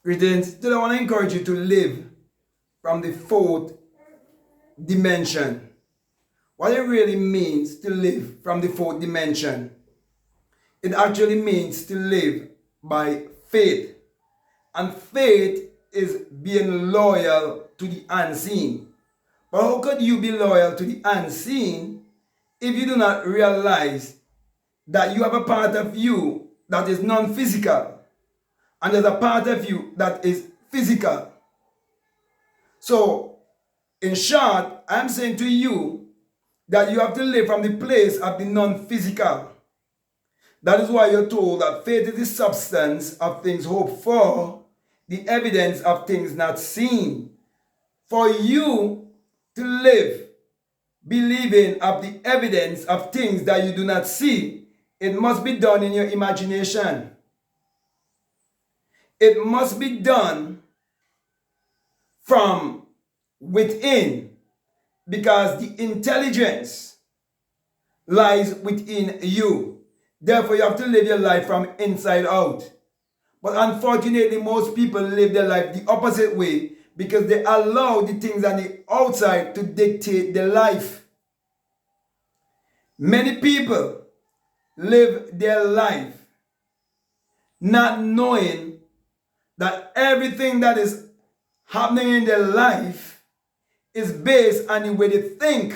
Greetings. Today I want to encourage you to live from the fourth dimension. What it really means to live from the fourth dimension, it actually means to live by faith. And faith is being loyal to the unseen. But how could you be loyal to the unseen if you do not realize that you have a part of you that is non-physical and there's a part of you that is physical? So, in short, I'm saying to you that you have to live from the place of the non-physical. That is why you're told that faith is the substance of things hoped for, the evidence of things not seen. For you to live believing of the evidence of things that you do not see, it must be done in your imagination. It must be done from within, because the intelligence lies within you. Therefore, you have to live your life from inside out. But unfortunately, most people live their life the opposite way because they allow the things on the outside to dictate their life. Many people live their life not knowing that everything that is happening in their life is based on the way they think.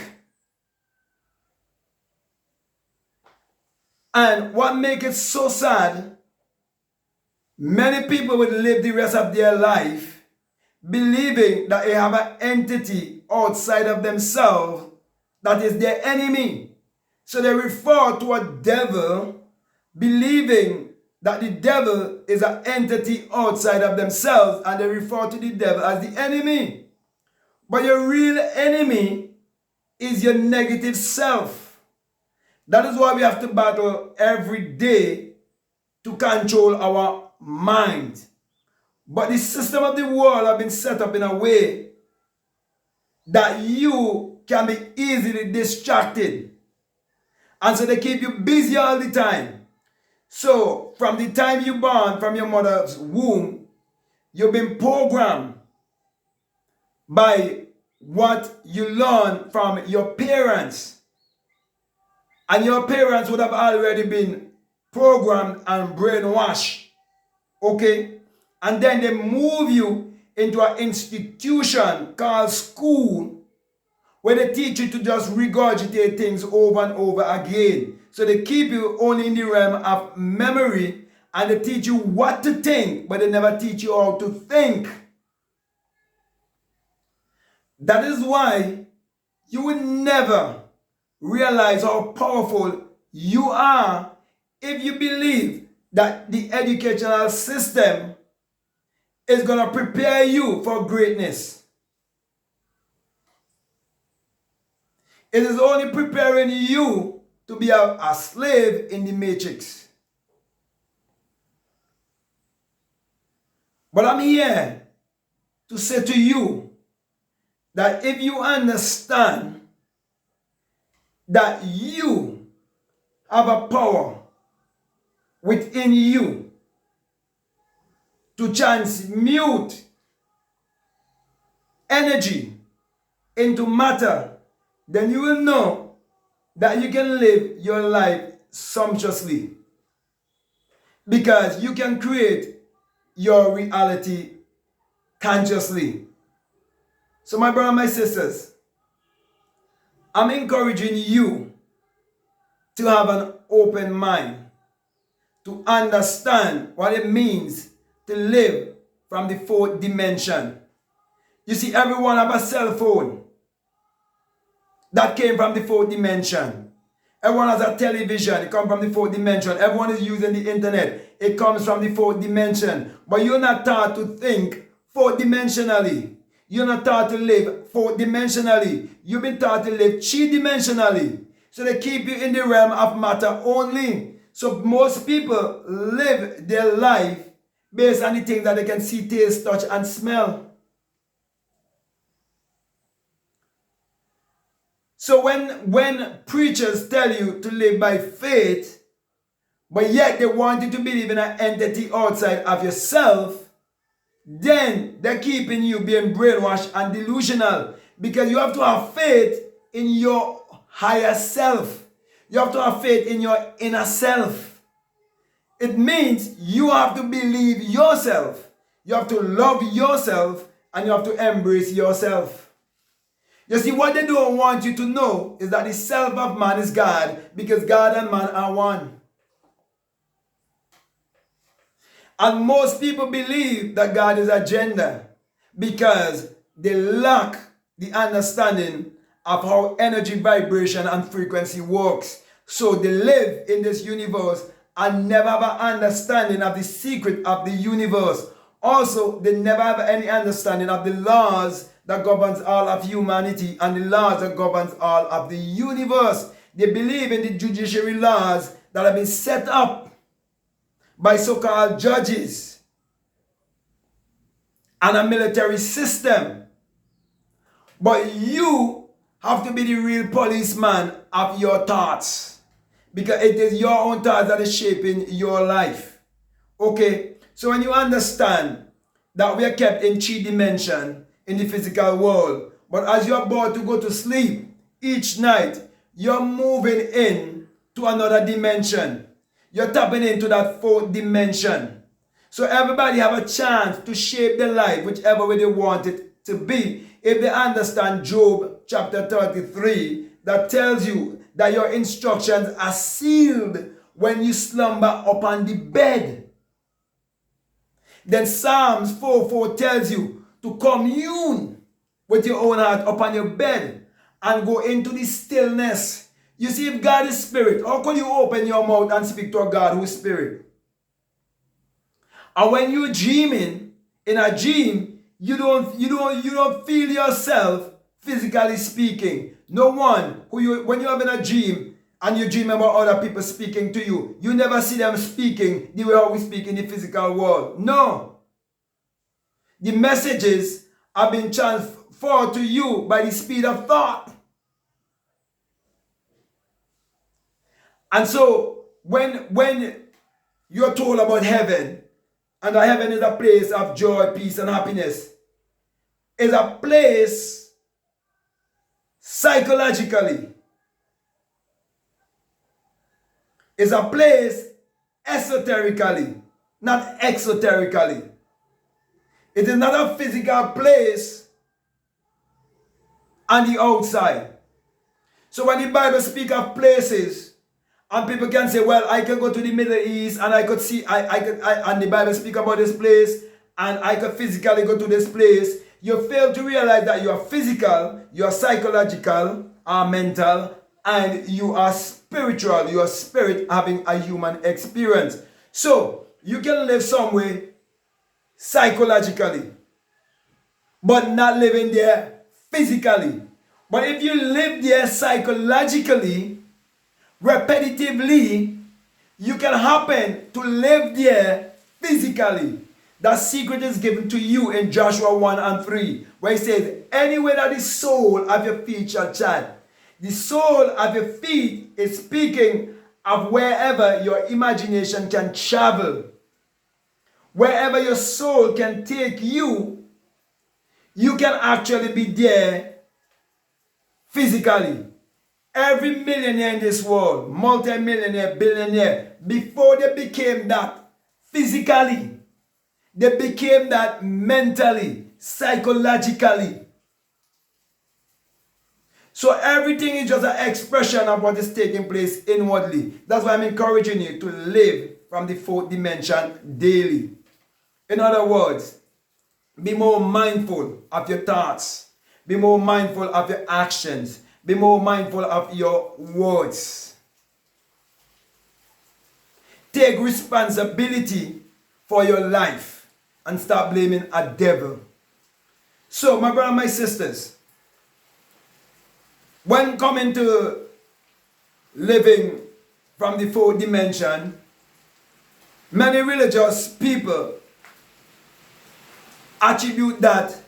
And what makes it so sad, many people would live the rest of their life believing that they have an entity outside of themselves that is their enemy. So they refer to a devil, believing that the devil is an entity outside of themselves, and they refer to the devil as the enemy. But your real enemy is your negative self. That is why we have to battle every day to control our mind. But the system of the world has been set up in a way that you can be easily distracted. And so they keep you busy all the time. So from the time you're born from your mother's womb, you've been programmed by what you learn from your parents. And your parents would have already been programmed and brainwashed. Okay? And then they move you into an institution called school, where they teach you to just regurgitate things over and over again. So they keep you only in the realm of memory, and they teach you what to think, but they never teach you how to think. That is why you will never realize how powerful you are if you believe that the educational system is going to prepare you for greatness. It is only preparing you to be a slave in the matrix. But I'm here to say to you that if you understand that you have a power within you to transmute energy into matter, then you will know that you can live your life sumptuously, because you can create your reality consciously. So my brother, my sisters, I'm encouraging you to have an open mind, to understand what it means to live from the fourth dimension. You see, everyone have a cell phone that came from the fourth dimension. Everyone has a television, it comes from the fourth dimension. Everyone is using the internet, it comes from the fourth dimension. But you're not taught to think fourth dimensionally. You're not taught to live fourth dimensionally. You've been taught to live three-dimensionally. So they keep you in the realm of matter only. So most people live their life based on the things that they can see, taste, touch, and smell. So when preachers tell you to live by faith, but yet they want you to believe in an entity outside of yourself, then they're keeping you being brainwashed and delusional, because you have to have faith in your higher self. You have to have faith in your inner self. It means you have to believe yourself. You have to love yourself, and you have to embrace yourself. You see, what they don't want you to know is that the self of man is God, because God and man are one. And most people believe that God is a gender because they lack the understanding of how energy, vibration, and frequency works. So they live in this universe and never have an understanding of the secret of the universe. Also, they never have any understanding of the laws that governs all of humanity and the laws that governs all of the universe. They believe in the judiciary laws that have been set up by so-called judges and a military system. But you have to be the real policeman of your thoughts, because it is your own thoughts that is shaping your life. Okay, so when you understand that we are kept in 3 dimensions in the physical world, but as you're about to go to sleep each night, you're moving in to another dimension. You're tapping into that 4th dimension. So everybody have a chance to shape their life whichever way they want it to be, if they understand Job chapter 33 that tells you that your instructions are sealed when you slumber upon the bed. Then Psalms 4:4 tells you to commune with your own heart upon your bed and go into the stillness. You see, if God is spirit, how can you open your mouth and speak to a God who is spirit? And when you're dreaming, in a dream, you don't feel yourself physically speaking. No one when you're having a dream and you dream about other people speaking to you, you never see them speaking the way how we speak in the physical world. No. The messages have been transferred to you by the speed of thought. And so when you're told about heaven, and that heaven is a place of joy, peace, and happiness, is a place psychologically, is a place esoterically, not exoterically. It is not a physical place on the outside. So when the Bible speaks of places, and people can say, well, I can go to the Middle East and I could see, and the Bible speak about this place, and I could physically go to this place. You fail to realize that you are physical, you are psychological, are mental, and you are spiritual. You are spirit having a human experience. So you can live somewhere psychologically, but not living there physically. But if you live there psychologically, repetitively, you can happen to live there physically. That secret is given to you in Joshua 1:3, where it says, anywhere that the sole of your feet shall tread. The sole of your feet is speaking of wherever your imagination can travel. Wherever your soul can take you, you can actually be there physically. Every millionaire in this world, multi-millionaire, billionaire, before they became that physically, they became that mentally, psychologically. So everything is just an expression of what is taking place inwardly. That's why I'm encouraging you to live from the 4th dimension daily. In other words, be more mindful of your thoughts. Be more mindful of your actions. Be more mindful of your words. Take responsibility for your life and stop blaming a devil. So, my brothers and my sisters, when coming to living from the 4th dimension, many religious people attribute that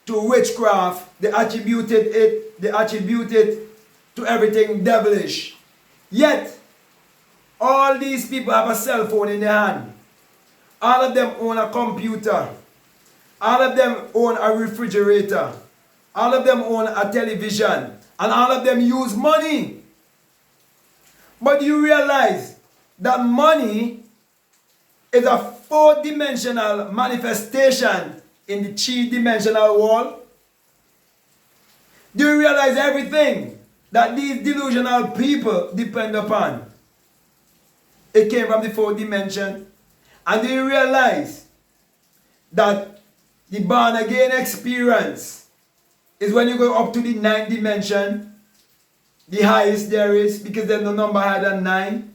to witchcraft. They attribute it to everything devilish. Yet, all these people have a cell phone in their hand. All of them own a computer. All of them own a refrigerator. All of them own a television. And all of them use money. But you realize that money is a four-dimensional manifestation in the three-dimensional world? Do you realize everything that these delusional people depend upon? It came from the fourth dimension. And do you realize that the born again experience is when you go up to the ninth dimension, the highest there is, because there's no number higher than 9.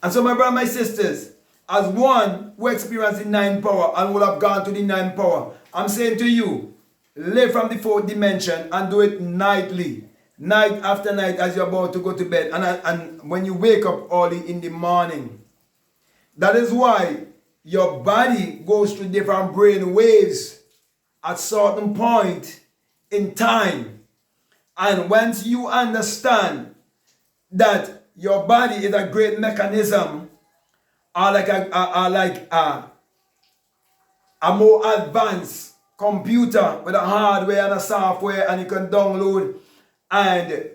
And so my brothers and my sisters, as one who experienced the 9th power and will have gone to the 9th power, I'm saying to you, live from the fourth dimension and do it nightly, night after night as you're about to go to bed and when you wake up early in the morning. That is why your body goes through different brain waves at certain point in time. And once you understand that your body is a great mechanism, or like a more advanced computer with a hardware and a software, and you can download, and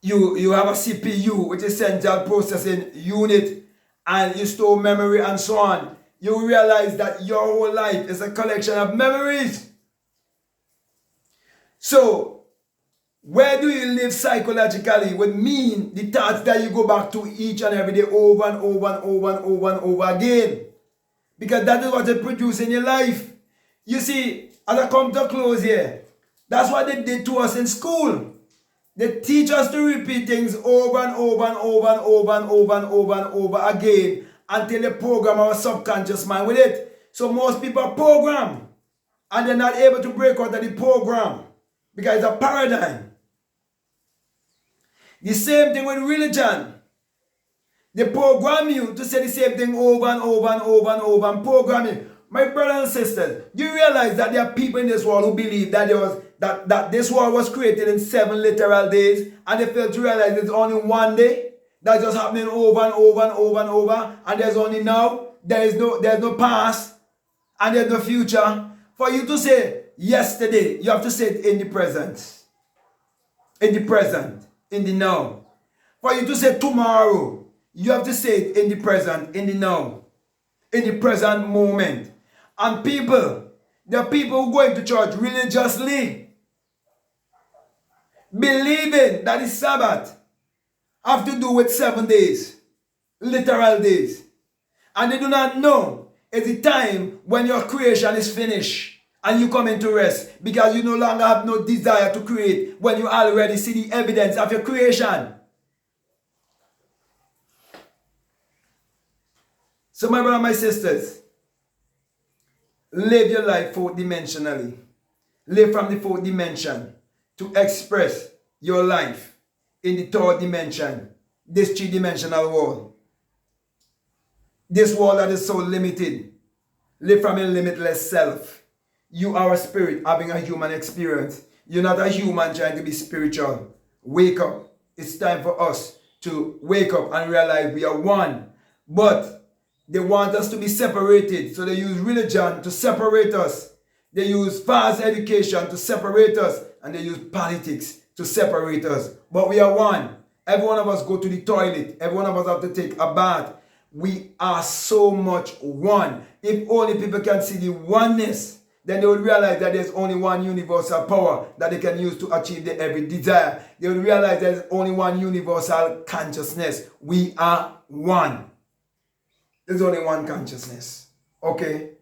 you have a CPU, which is central processing unit, and you store memory and so on. You realize that your whole life is a collection of memories. So where do you live psychologically would mean the thoughts that you go back to each and every day over and over and over and over and over again. Because that is what it produces in your life. You see, as I come to a close here, that's what they did to us in school. They teach us to repeat things over and over and over and over and over and over and over again until they program our subconscious mind with it. So most people are programmed and they're not able to break out of the program because it's a paradigm. The same thing with religion. They program you to say the same thing over and over and over and over and program you. My brothers and sisters, do you realize that there are people in this world who believe that that this world was created in 7 literal days, and they fail to realize it's only one day? That's just happening over and over and over and over, and there's only now, there's no past, and there's no future. For you to say yesterday, you have to say it in the present. In the present. In the now. For you to say tomorrow, you have to say it in the present, in the now, in the present moment. And people, there are people who go into church religiously, believing that the Sabbath have to do with 7 days, literal days. And they do not know it's the time when your creation is finished. And you come into rest because you no longer have no desire to create when you already see the evidence of your creation. So my brothers and my sisters, live your life fourth dimensionally. Live from the fourth dimension to express your life in the third dimension, this three-dimensional world. This world that is so limited. Live from a limitless self. You are a spirit having a human experience. You're not a human trying to be spiritual. Wake up. It's time for us to wake up and realize we are one. But they want us to be separated. So they use religion to separate us. They use false education to separate us. And they use politics to separate us. But we are one. Every one of us go to the toilet. Every one of us have to take a bath. We are so much one. If only people can see the oneness, then they would realize that there's only one universal power that they can use to achieve their every desire. They would realize there's only one universal consciousness. We are one. There's only one consciousness. Okay?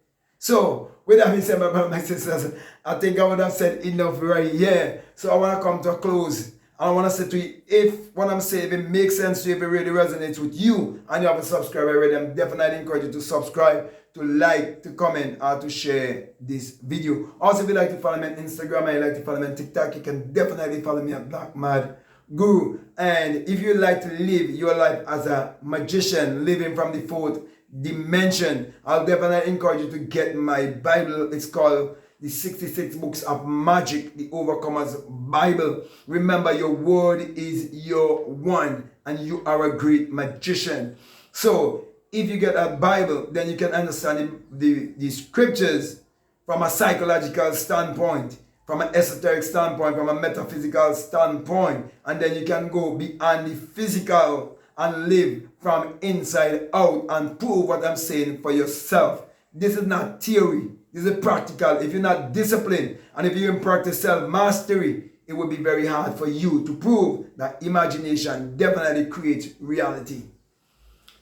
So, with that being said, my brothers and my sisters, I think I would have said enough right here. So I want to come to a close. I want to say to you, if what I'm saying, if it makes sense to you, if it really resonates with you, and you haven't subscribed already, I'm definitely encourage you to subscribe, to like, to comment, or to share this video. Also, if you like to follow me on Instagram and you like to follow me on TikTok, you can definitely follow me at Black Mad Guru. And if you like to live your life as a magician, living from the fourth dimension, I'll definitely encourage you to get my Bible. It's called the 66 Books of Magic, the Overcomer's Bible. Remember, your word is your one, and you are a great magician. So, if you get a Bible, then you can understand the scriptures from a psychological standpoint, from an esoteric standpoint, from a metaphysical standpoint, and then you can go beyond the physical and live from inside out and prove what I'm saying for yourself. This is not theory. This is practical. If you're not disciplined and if you don't practice self-mastery, it will be very hard for you to prove that imagination definitely creates reality.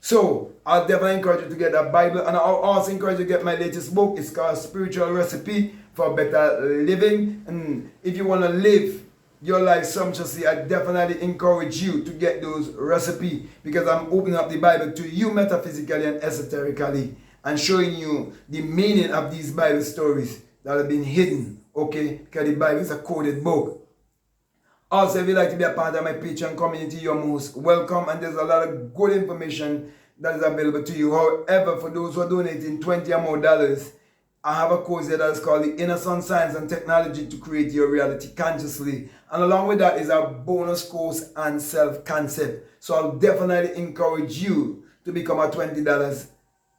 So, I'll definitely encourage you to get that Bible, and I'll also encourage you to get my latest book. It's called Spiritual Recipe for Better Living. And if you want to live your life sumptuously, I definitely encourage you to get those recipes, because I'm opening up the Bible to you metaphysically and esoterically and showing you the meaning of these Bible stories that have been hidden, okay? Because the Bible is a coded book. Also, if you'd like to be a part of my Patreon community, you're most welcome, and there's a lot of good information that is available to you. However, for those who are donating $20 or more, I have a course there that is called the Inner Sun Science and Technology to Create Your Reality Consciously. And along with that is a bonus course on self-concept. So I'll definitely encourage you to become a $20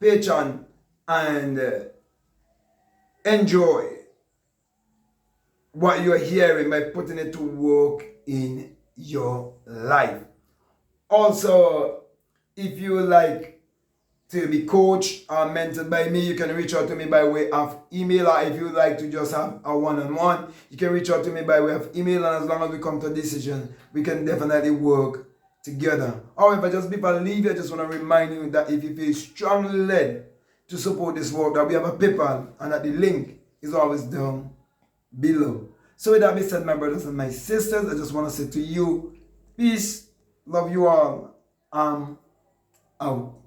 patron and enjoy what you're hearing by putting it to work in your life. Also, if you would like to be coached or mentored by me, you can reach out to me by way of email, or if you would like to just have a one-on-one, you can reach out to me by way of email, and as long as we come to a decision, we can definitely work together. However, just before I leave you, I just want to remind you that if you feel strongly led to support this work, that we have a PayPal, and that the link is always down below. So with that being said, my brothers and my sisters, I just want to say to you, peace, love you all, out.